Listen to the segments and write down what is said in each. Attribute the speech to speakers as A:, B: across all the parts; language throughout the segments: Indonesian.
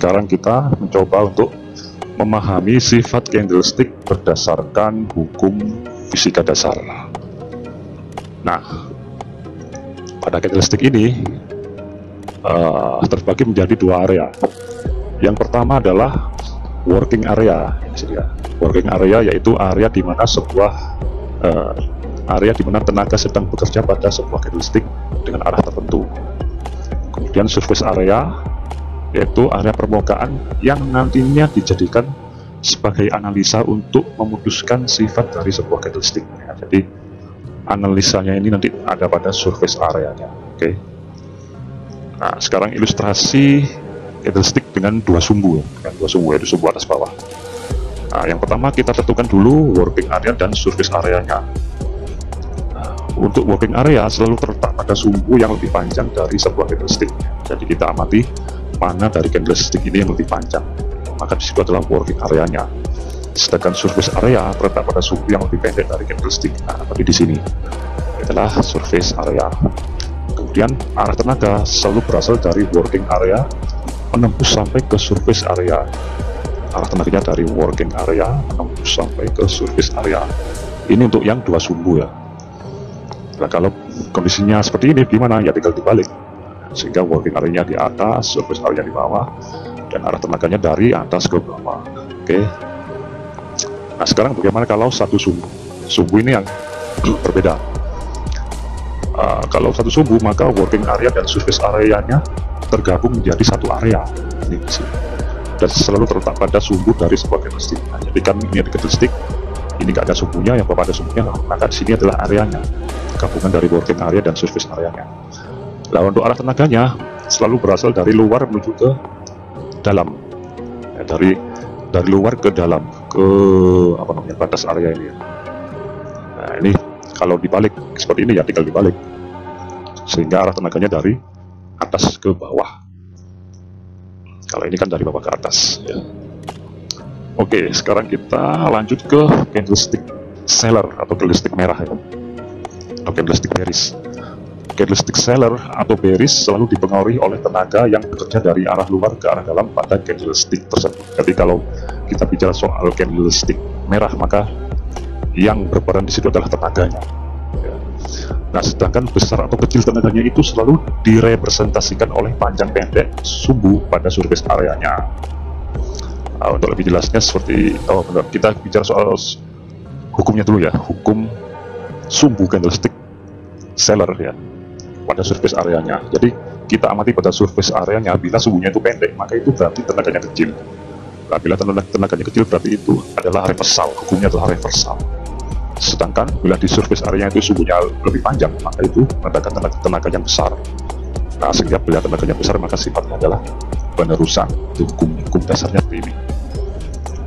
A: sekarang kita mencoba untuk memahami sifat candlestick berdasarkan hukum fisika dasar. Nah, pada candlestick ini terbagi menjadi dua area. Yang pertama adalah working area. Working area yaitu area di mana tenaga sedang bekerja pada sebuah candlestick dengan arah tertentu. Kemudian surface area yaitu area permukaan yang nantinya dijadikan sebagai analisa untuk memutuskan sifat dari sebuah candlestick. Jadi analisanya ini nanti ada pada surface areanya. Oke. Nah, sekarang ilustrasi candlestick dengan dua sumbu, yaitu sumbu atas bawah. Nah, yang pertama kita tentukan dulu working area dan surface areanya. Nah, untuk working area selalu terletak pada sumbu yang lebih panjang dari sebuah candlestick. Jadi kita amati mana dari candlestick ini yang lebih panjang, maka disitu adalah working areanya. Sedangkan surface area terletak pada sumbu yang lebih pendek dari candlestick. Nah, seperti di sini adalah surface area. Kemudian arah tenaga selalu berasal dari working area menembus sampai ke surface area. Arah tenaganya dari working area menembus sampai ke surface area. Ini untuk yang dua sumbu ya. Nah, kalau kondisinya seperti ini gimana? Ya tinggal dibalik. Sehingga working area di atas, surface area di bawah, dan arah tenaganya dari atas ke bawah. Oke. Nah, sekarang bagaimana kalau satu sumbu ini yang berbeda? Kalau satu sumbu, maka working area dan surface areanya tergabung menjadi satu area. Ini dan selalu terletak pada sumbu dari sebuah candlestick. Nah, jadi kan ini ada candlestick, ini nggak ada sumbunya, yang bapak ada sumbunya, maka di sini adalah areanya, gabungan dari working area dan surface areanya. Nah, untuk arah tenaganya selalu berasal dari luar menuju ke dalam, ya, dari luar ke dalam, ke batas area ini. Nah, ini kalau dibalik seperti ini ya tinggal dibalik, sehingga arah tenaganya dari atas ke bawah. Kalau ini kan dari bawah ke atas ya. Oke, sekarang kita lanjut ke candlestick seller atau candlestick merah ya, atau candlestick bearish. Candlestick seller atau bearish selalu dipengaruhi oleh tenaga yang bekerja dari arah luar ke arah dalam pada candlestick tersebut. Jadi kalau kita bicara soal candlestick merah, maka yang berperan di situ adalah tenaganya. Nah, sedangkan besar atau kecil tenaganya itu selalu direpresentasikan oleh panjang pendek sumbu pada surface areanya. Nah, untuk lebih jelasnya seperti kita bicara soal hukumnya dulu ya, hukum sumbu candlestick seller ya pada surface areanya. Jadi kita amati pada surface areanya, bila sumbunya itu pendek, maka itu berarti tenaganya kecil. Nah, bila tenaganya kecil berarti itu adalah reversal, hukumnya adalah reversal. Sedangkan bila di surface area itu sumbunya lebih panjang, maka itu menandakan tenaga yang besar. Nah, sehingga bila tenaganya besar, maka sifatnya adalah penerusan. Itu hukum dasarnya seperti ini.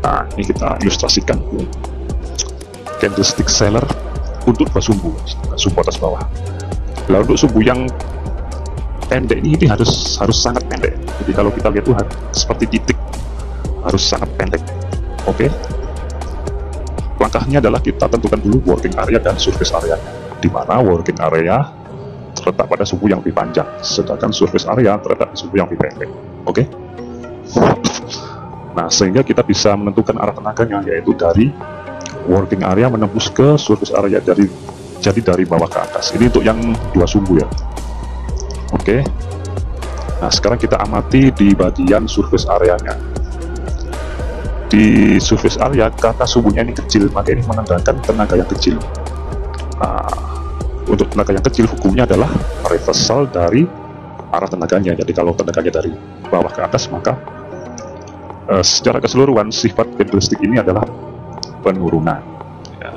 A: Nah, ini kita ilustrasikan candlestick seller untuk dua sumbu atas bawah. Lalu untuk sumbu yang pendek ini harus sangat pendek. Jadi kalau kita lihat itu seperti titik, harus sangat pendek. Oke. Langkahnya adalah kita tentukan dulu working area dan surface area, di mana working area terletak pada sumbu yang lebih panjang, sedangkan surface area terletak di sumbu yang lebih pendek. Oke. Nah, sehingga kita bisa menentukan arah tenaganya, yaitu dari working area menembus ke surface area, jadi dari bawah ke atas. Ini untuk yang dua sumbu ya. Oke. Nah, sekarang kita amati di bagian surface areanya. Di surface area, karena sumbunya ini kecil, maka ini menandakan tenaga yang kecil. Nah, untuk tenaga yang kecil, hukumnya adalah reversal dari arah tenaganya. Jadi kalau tenaganya dari bawah ke atas, maka secara keseluruhan sifat candlestick ini adalah penurunan ya.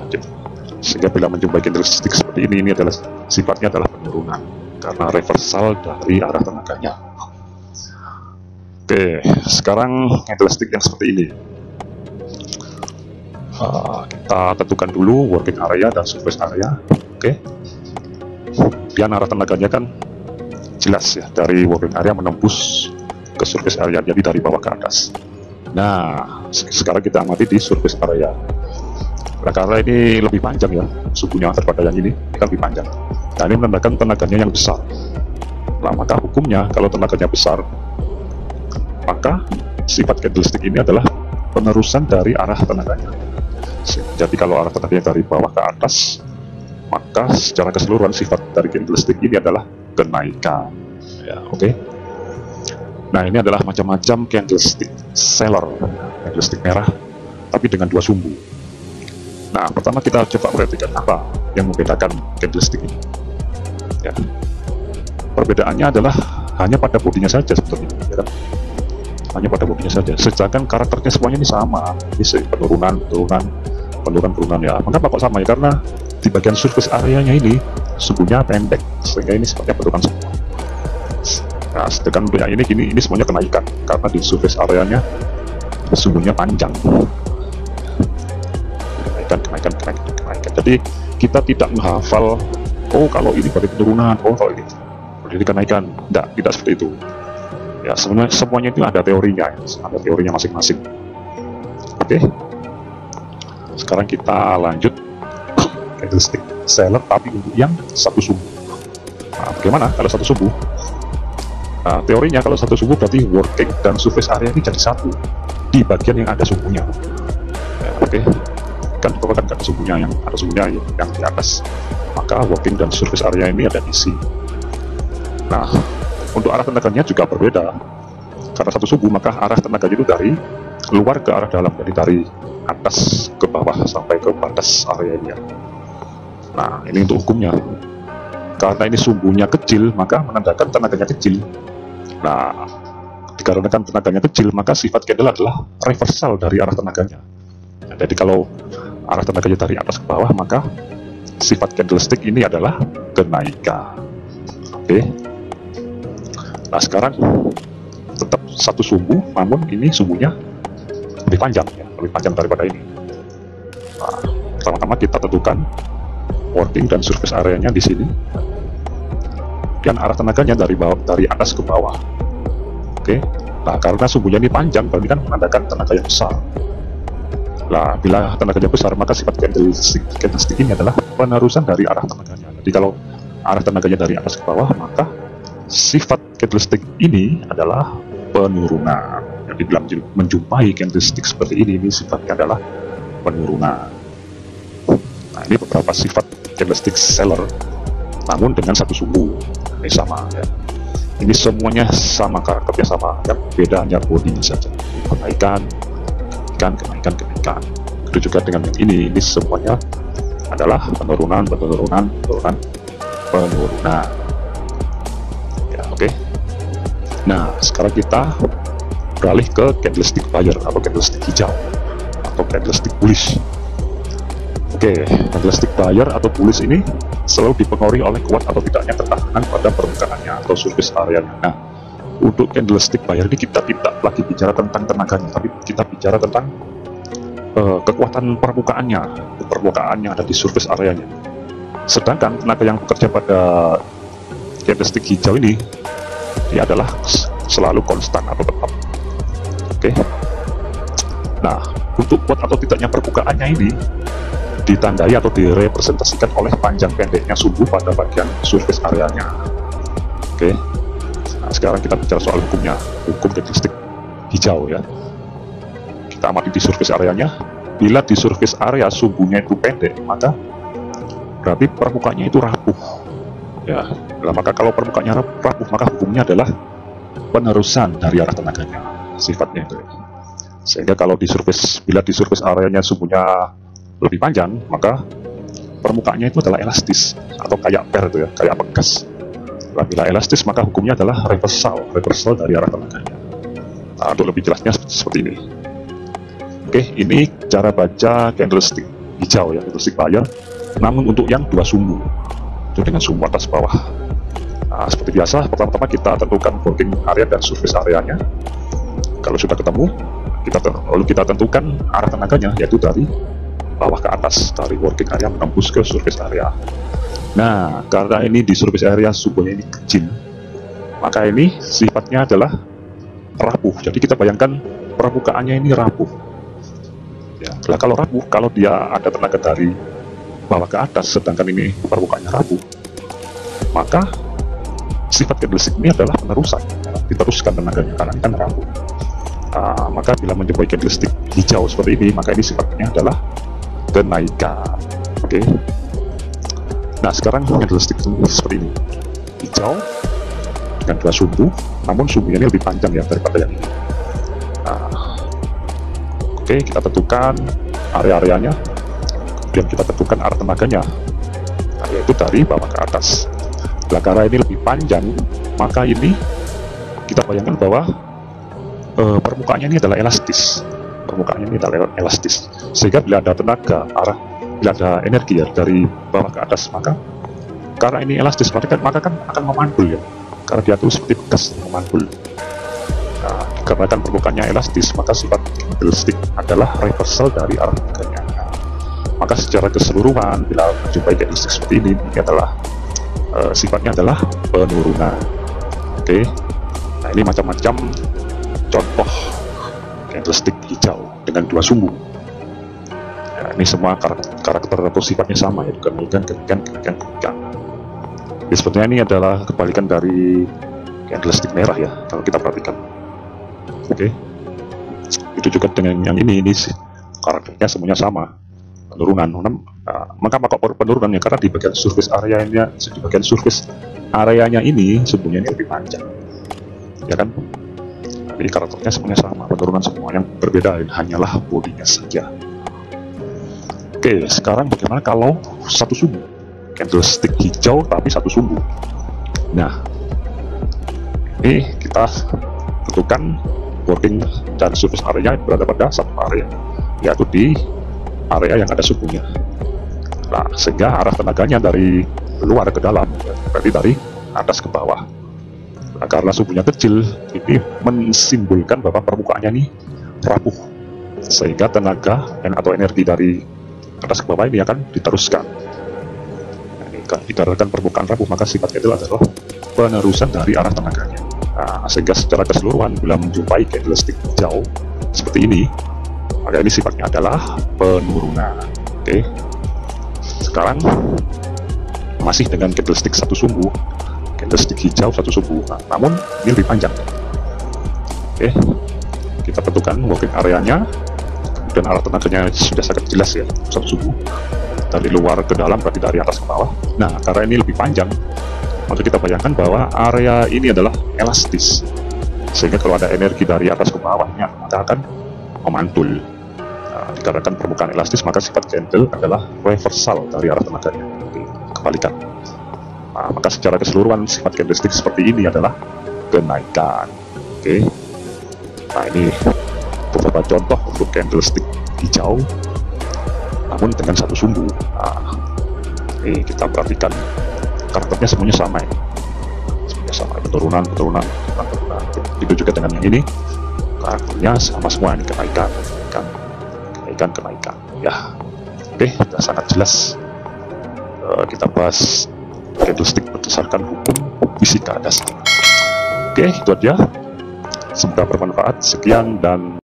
A: Sehingga bila menjumpai candlestick seperti ini adalah sifatnya adalah penurunan karena reversal dari arah tenaganya. Oke, sekarang candlestick yang seperti ini. Kita tentukan dulu working area dan surface area. Oke. Kemudian arah tenaganya kan jelas ya, dari working area menembus ke surface area, jadi dari bawah ke atas. Nah, sekarang kita amati di surface area. Nah, karena ini lebih panjang ya, sumbunya daripada yang ini kan lebih panjang. Nah, ini menandakan tenaganya yang besar. Nah, maka hukumnya kalau tenaganya besar, maka sifat candlestick ini adalah penerusan dari arah tenaganya. Jadi kalau arah tenaganya dari bawah ke atas, maka secara keseluruhan sifat dari candlestick ini adalah kenaikan. Ya, oke. Nah, ini adalah macam-macam candlestick seller, candlestick merah, tapi dengan dua sumbu. Nah, pertama kita coba perhatikan apa yang membedakan candlestick ini. Ya. Perbedaannya adalah hanya pada bodinya saja sebetulnya, ya kan? Hanya pada bodinya saja. Sedangkan karakternya semuanya ini sama. Ini penurunan ya. Mengapa kok sama ya? Karena di bagian surface areanya ini sumbunya pendek, sehingga ini sepertinya penurunan semua. Nah, sedangkan untuk yang ini semuanya kenaikan karena di surface areanya sumbunya panjang. Kenaikan. Jadi kita tidak menghafal, oh kalau ini berarti penurunan, oh kalau ini berarti kenaikan. Tidak seperti itu. Ya, semuanya itu ada teorinya, masing-masing. Oke. Sekarang kita lanjut candlestick seller tapi untuk yang satu sumbu. Nah, bagaimana kalau satu sumbu? Nah, teorinya kalau satu sumbu berarti working dan surface area ini jadi satu di bagian yang ada sumbunya. Ya, oke. Kan ada sumbunya yang di atas, maka working dan surface area ini ada di sini. Nah, untuk arah tenaganya juga berbeda. Karena satu sumbu, maka arah tenaganya itu dari luar ke arah dalam, jadi dari atas ke bawah sampai ke batas area ini. Nah, ini untuk hukumnya. Karena ini sumbunya kecil, maka menandakan tenaganya kecil. Nah, dikarenakan tenaganya kecil, maka sifat candle adalah reversal dari arah tenaganya. Nah, jadi kalau arah tenaganya dari atas ke bawah, maka sifat candlestick ini adalah kenaikan. Oke. Nah, sekarang tetap satu sumbu, namun ini sumbunya lebih panjang, ya, lebih panjang daripada ini. Nah, pertama-tama kita tentukan working dan surface areanya di sini, dan arah tenaganya dari atas ke bawah. Oke. Nah, karena sumbunya ini panjang, berarti kan menandakan tenaga yang besar. Nah, bila tenaganya besar, maka sifat candlestick ini adalah penerusan dari arah tenaganya. Jadi kalau arah tenaganya dari atas ke bawah, maka sifat candlestick ini adalah penurunan. Jadi dalam menjumpai candlestick seperti ini sifatnya adalah penurunan. Nah, ini beberapa sifat candlestick seller, namun dengan satu sumbu. Ini sama ya. Ini semuanya sama, karakternya sama, yang beda hanya bodinya saja. Kenaikan. Itu juga dengan yang ini semuanya adalah penurunan. Ya, oke. Nah, sekarang kita beralih ke candlestick buyer atau candlestick hijau atau candlestick bullish. Oke, candlestick buyer atau bullish ini selalu dipengaruhi oleh kuat atau tidaknya ketahanan pada permukaannya atau surface area-nya. Nah, untuk candlestick buyer ini kita tidak lagi bicara tentang tenaganya, tapi kita bicara tentang kekuatan permukaan yang ada di surface areanya. Sedangkan tenaga yang bekerja pada candlestick hijau ini, dia adalah selalu konstan atau tetap. Oke. Nah, untuk kuat atau tidaknya permukaannya ini ditandai atau direpresentasikan oleh panjang pendeknya sumbu pada bagian surface areanya. Oke. Nah, sekarang kita bicara soal hukum candlestick hijau ya. Kita amati di surface areanya. Bila di surface area sumbunya itu pendek, maka berarti permukaannya itu rapuh. Ya, maka kalau permukaannya rapuh, maka hukumnya adalah penerusan dari arah tenaganya. Sifatnya itu. Sehingga kalau bila di surface areanya sumbunya lebih panjang, maka permukaannya itu adalah elastis atau kayak per itu ya, kayak pegas. Bila elastis, maka hukumnya adalah reversal dari arah tenaganya. Nah, untuk lebih jelasnya seperti ini. Oke, ini cara baca candlestick hijau ya, candlestick buyer. Namun untuk yang dua sumbu, itu dengan sumbu atas bawah. Nah, seperti biasa, pertama-tama kita tentukan working area dan surface areanya. Kalau sudah ketemu, lalu kita tentukan arah tenaganya, yaitu dari bawah ke atas, dari working area menembus ke surface area. Nah, karena ini di surface area sumbunya ini kecil, maka ini sifatnya adalah rapuh. Jadi kita bayangkan permukaannya ini rapuh. Ya, kalau rapuh, kalau dia ada tenaga dari bawah ke atas, sedangkan ini permukaannya rapuh, maka sifat candlestick ini adalah penerusan, diteruskan tenaganya karena ini kan rapuh. Maka bila menjumpai candlestick hijau seperti ini, maka ini sifatnya adalah kenaikan. Oke. Nah, sekarang candlestick seperti ini, hijau dengan 2 sumbu, namun sumbunya ini lebih panjang ya daripada yang ini. Oke, kita tentukan area-areanya, kemudian kita tentukan arah tenaganya, yaitu dari bawah ke atas. Nah, karena ini lebih panjang, maka ini kita bayangkan bahwa permukaannya ini adalah elastis. Permukaannya ini adalah elastis, sehingga bila ada tenaga bila ada energi ya dari bawah ke atas, maka karena ini elastis, maka kan akan memantul ya, karena dia itu seperti bekas memantul. Nah, dikarenakan permukaannya elastis, maka sifat candlestick adalah reversal dari arah tenaganya. Maka secara keseluruhan bila menjumpai candlestick seperti ini adalah sifatnya adalah penurunan. Oke. Nah, ini macam-macam contoh candlestick hijau dengan 2 sumbu. Ya, ini semua karakter atau sifatnya sama, yaitu kenaikan. Ya, sepertinya ini adalah kebalikan dari candlestick merah ya, kalau kita perhatikan. Oke. Itu juga dengan yang ini karakternya semuanya sama, penurunan. Maka penurunannya karena di bagian surface areanya ini sumbunya ini lebih panjang, ya kan? Jadi karakternya semuanya sama, penurunan semua. Yang berbeda hanyalah bodinya saja. Oke, sekarang bagaimana kalau satu sumbu? Candlestick hijau tapi 1 sumbu. Nah, ini kita tentukan working dan surface area berada pada satu area, yaitu di area yang ada sumbunya. Nah, sehingga arah tenaganya dari luar ke dalam, berarti dari atas ke bawah. Nah, karena sumbunya kecil, ini mensimbolkan bahwa permukaannya ini rapuh, sehingga tenaga atau energi dari atas ke bawah ini akan diteruskan. Nah, ini dikarenakan permukaan rapuh, maka sifatnya itu adalah penerusan dari arah tenaganya. Nah, sehingga secara keseluruhan bila menjumpai candlestick hijau seperti ini, maka ini sifatnya adalah penurunan. Oke. Sekarang masih dengan candlestick 1 sumbu, candlestick hijau 1 sumbu, namun ini lebih panjang. Oke, kita tentukan working areanya, dan arah tenaganya sudah sangat jelas ya, 1 sumbu dari luar ke dalam, berarti dari atas ke bawah. Nah, karena ini lebih panjang, maka kita bayangkan bahwa area ini adalah elastis, sehingga kalau ada energi dari atas ke bawahnya, maka akan memantul. Nah, dikarenakan permukaan elastis, maka sifat candle adalah reversal dari arah tenaganya, kebalikan. Nah, maka secara keseluruhan sifat candlestick seperti ini adalah kenaikan. Oke. Nah, ini beberapa contoh untuk candlestick hijau, namun dengan 1 sumbu. Nah, ini kita perhatikan karakternya semuanya sama ya. Semuanya sama, penurunan. Itu juga dengan yang ini, karakternya sama semua, ini kenaikan. Ya, oke, sudah sangat jelas. Kita bahas candlestick berdasarkan hukum fisika dasar. Oke, itu aja. Semoga bermanfaat. Sekian dan